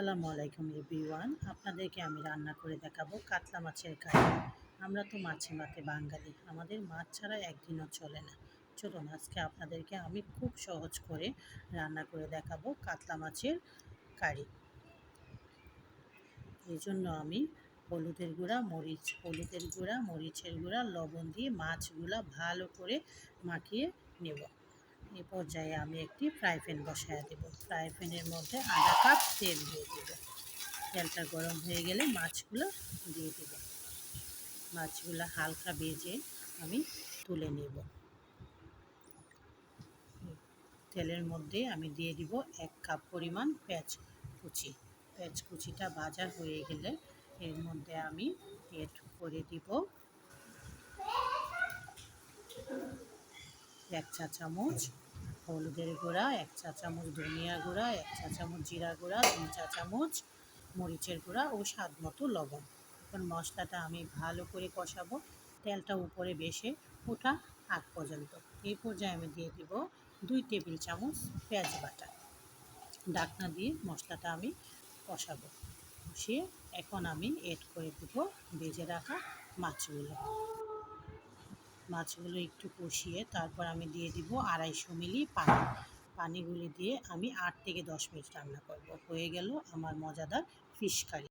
আসসালামু আলাইকুম এভরিওয়ান, আপনাদেরকে আমি রান্না করে দেখাবো কাতলা মাছের কারি। আমরা তো মাছে ভাতে বাঙালি, আমাদের মাছ ছাড়া একদিনও চলে না। চলুন আজকে আপনাদেরকে আমি খুব সহজ করে রান্না করে দেখাবো কাতলা মাছের কারি। এই জন্য আমি হলুদের গুঁড়া, মরিচের গুঁড়া, লবণ দিয়ে মাছগুলা ভালো করে মাখিয়ে নেব। এই পর্যায়ে আমি একটি ফ্রাই প্যান বসায় দেব। ফ্রাই প্যানের মধ্যে আধা কাপ তেল দিয়ে দেব। তেলটা গরম হয়ে গেলে মাছগুলো দিয়ে দেব। মাছগুলো হালকা ভেজে আমি তুলে নেব। তেলের মধ্যে আমি দিয়ে দিব 1 কাপ পরিমাণ পেঁয়াজ কুচি। পেঁয়াজ কুচিটা ভাজা হয়ে গেলে এর মধ্যে আমি এড করে দিব 1 চা চামচ হলুদের গুঁড়া, 1 চা চামচ ধনিয়া গুঁড়া, 1 চা চামচ জিরা গুঁড়া, 2 চা চামচ মরিচের গুঁড়া ও স্বাদ মতো লবণ। এখন মশলাটা আমি ভালো করে কষাবো, তেলটা উপরে ভেসে ওঠা আগ পর্যন্ত। এই পর্যায়ে আমি দিয়ে দিব 2 টেবিল চামচ পেঁয়াজ বাটা। ঢাকনা দিয়ে মশলাটা আমি কষাবো। কষিয়ে এখন আমি এড করে দেব ভেজে রাখা মাছগুলো একটু কষিয়ে তারপর আমি দিয়ে দিব 250 মিলি পানি। পানিগুলি দিয়ে আমি 8 থেকে 10 মিনিট রান্না করব। হয়ে গেল আমার মজাদার ফিশ কারি।